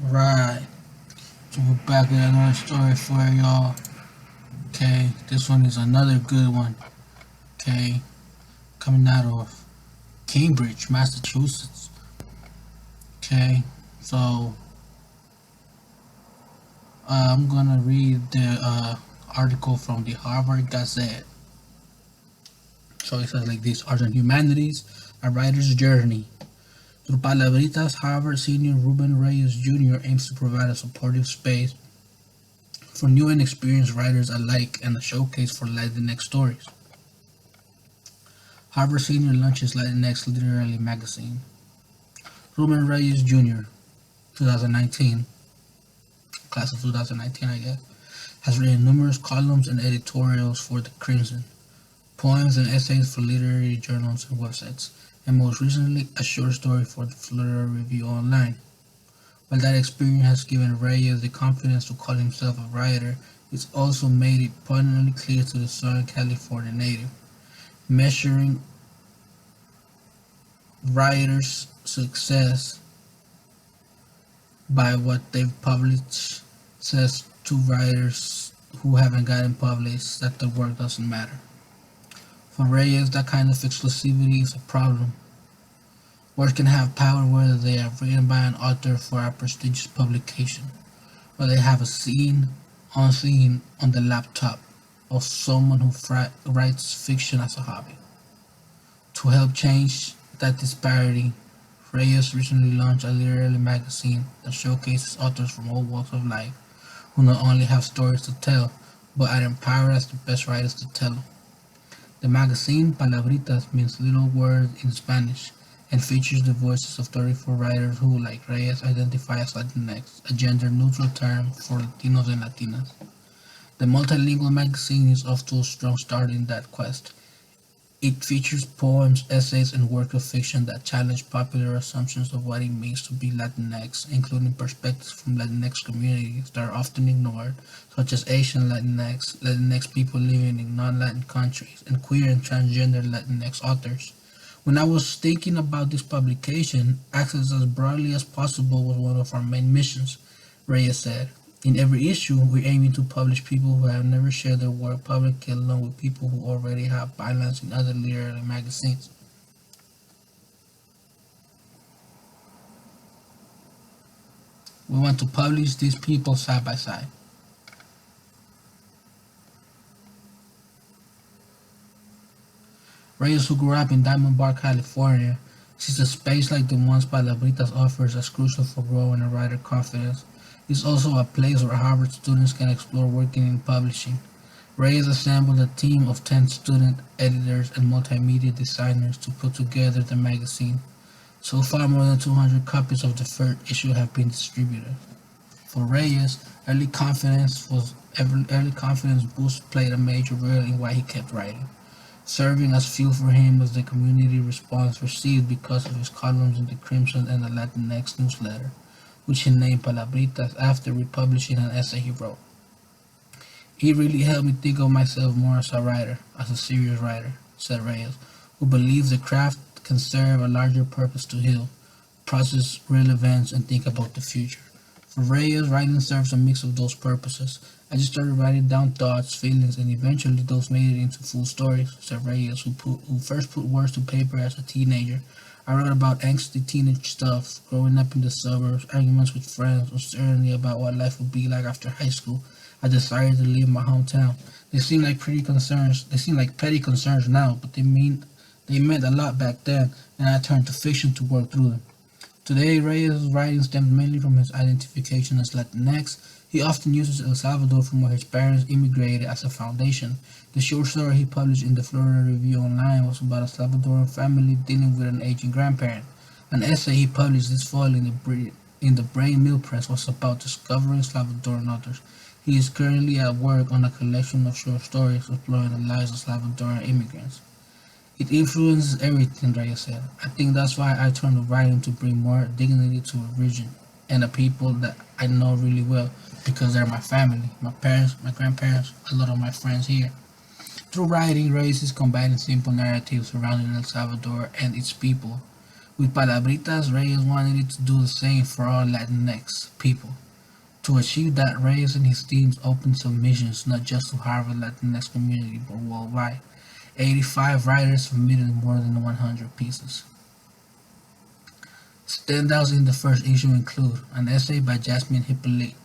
Right, so we're back with another story for y'all. Okay, this one is another good one. Okay, coming out of Cambridge, Massachusetts. Okay, so I'm gonna read the article from the Harvard Gazette. So it says like this: Art and Humanities, a Writer's Journey. Through Palabritas, Harvard senior Ruben Reyes Jr. aims to provide a supportive space for new and experienced writers alike and a showcase for Latinx stories. Harvard Senior launches Latinx Literary Magazine. Ruben Reyes Jr., 2019, class of 2019, I guess, has written numerous columns and editorials for The Crimson, poems and essays for literary journals and websites, and most recently, a short story for the Florida Review Online. While that experience has given Reyes the confidence to call himself a writer, it's also made it abundantly clear to the Southern California native, measuring writers' success by what they've published says to writers who haven't gotten published that the work doesn't matter. For Reyes, that kind of exclusivity is a problem. Words can have power whether they are written by an author for a prestigious publication, or they have a scene on the laptop of someone who writes fiction as a hobby. To help change that disparity, Reyes recently launched a literary magazine that showcases authors from all walks of life who not only have stories to tell, but are empowered as the best writers to tell them. The magazine, Palabritas, means little words in Spanish, and features the voices of 34 writers who, like Reyes, identify as Latinx, a gender-neutral term for Latinos and Latinas. The multilingual magazine is off to a strong start in that quest. It features poems, essays, and works of fiction that challenge popular assumptions of what it means to be Latinx, including perspectives from Latinx communities that are often ignored, such as Asian Latinx, Latinx people living in non-Latin countries, and queer and transgender Latinx authors. When I was thinking about this publication, access as broadly as possible was one of our main missions, Reyes said. In every issue, we're aiming to publish people who have never shared their work publicly along with people who already have bylines in other literary magazines. We want to publish these people side by side. Reyes, who grew up in Diamond Bar, California, sees a space like the ones Palabritas offers as crucial for growing a writer confidence. It's also a place where Harvard students can explore working in publishing. Reyes assembled a team of 10 student editors and multimedia designers to put together the magazine. So far, more than 200 copies of the first issue have been distributed. For Reyes, early confidence boost played a major role in why he kept writing, serving as fuel for him was the community response received because of his columns in the Crimson and the Latinx newsletter, which he named Palabritas after republishing an essay he wrote. It really helped me think of myself more as a writer, as a serious writer, said Reyes, who believes the craft can serve a larger purpose to heal, process real events, and think about the future. For Reyes, writing serves a mix of those purposes. I just started writing down thoughts, feelings, and eventually those made it into full stories, said Reyes, who first put words to paper as a teenager. I wrote about angsty teenage stuff, growing up in the suburbs, arguments with friends, uncertainty about what life would be like after high school. I decided to leave my hometown. They seem like petty concerns now, but they meant a lot back then, and I turned to fiction to work through them. Today, Reyes' writing stems mainly from his identification as Latinx. He often uses El Salvador, from where his parents immigrated, as a foundation. The short story he published in the Florida Review Online was about a Salvadoran family dealing with an aging grandparent. An essay he published this fall in the Brain Mill Press was about discovering Salvadoran authors. He is currently at work on a collection of short stories exploring the lives of Salvadoran immigrants. It influences everything, Reyes said. I think that's why I turned to writing, to bring more dignity to a region and the people that I know really well, because they're my family, my parents, my grandparents, a lot of my friends here. Through writing, Reyes is combining simple narratives surrounding El Salvador and its people With Palabritas, Reyes wanted it to do the same for all Latinx people. To achieve that, Reyes and his teams opened submissions not just to Harvard Latinx community but worldwide. 85 writers submitted more than 100 pieces. Standouts in the first issue include an essay by Jasmine Hippolyte,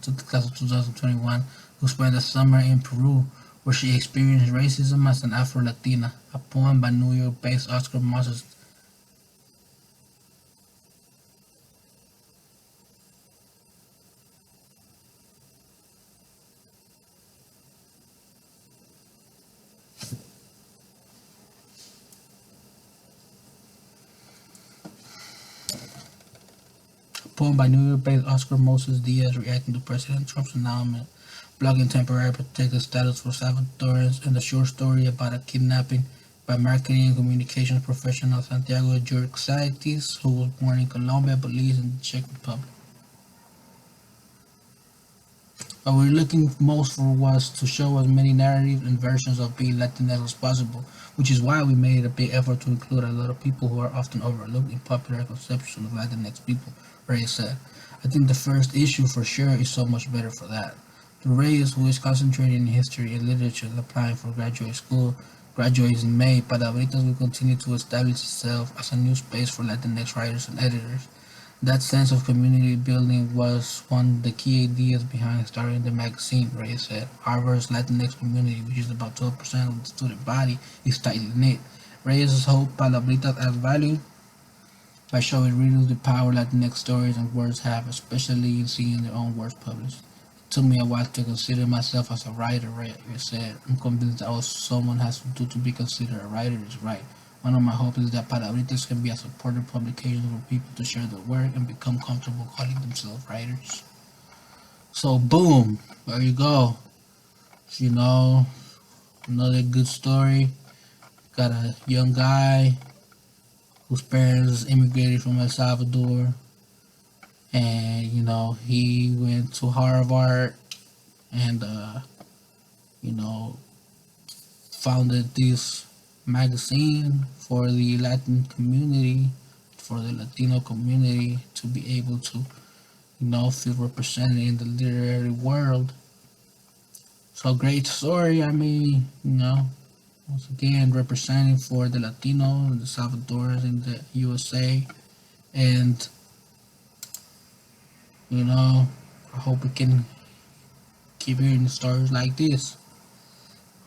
to the class of 2021, who spent a summer in Peru where she experienced racism as an Afro-Latina, a poem by New York-based Oscar Moses. Poem by New York-based Oscar Moses Diaz reacting to President Trump's announcement, blocking temporary protected status for Salvadorans, and a short story about a kidnapping by marketing and communications professional Santiago Jorxaitis, who was born in Colombia but lives in the Czech Republic. What we're looking most for was to show as many narratives and versions of being Latinx as possible, which is why we made a big effort to include a lot of people who are often overlooked in popular conception of Latinx people, Reyes said. I think the first issue for sure is so much better for that. The Reyes, who is concentrating in history and literature and applying for graduate school, graduates in May, Palabritas will continue to establish itself as a new space for Latinx writers and editors. That sense of community building was one of the key ideas behind starting the magazine, Reyes said. Harvard's Latinx community, which is about 12% of the student body, is tightly knit. Reyes hoped Palabritas adds value by showing readers the power Latinx stories and words have, especially in seeing their own works published. It took me a while to consider myself as a writer, Reyes said. I'm convinced that all someone has to do to be considered a writer is write. One of my hopes is that Palabritas can be a supportive publication for people to share their work and become comfortable calling themselves writers. So boom, there you go. You know, another good story. Got a young guy whose parents immigrated from El Salvador, and he went to Harvard and founded this magazine for the Latin community, for the Latino community to be able to, feel represented in the literary world. So great story. I mean, once again representing for the Latino and the Salvadorans in the USA, and I hope we can keep hearing stories like this.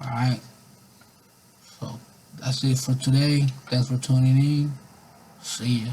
All right. So that's it for today. Thanks for tuning in. See ya.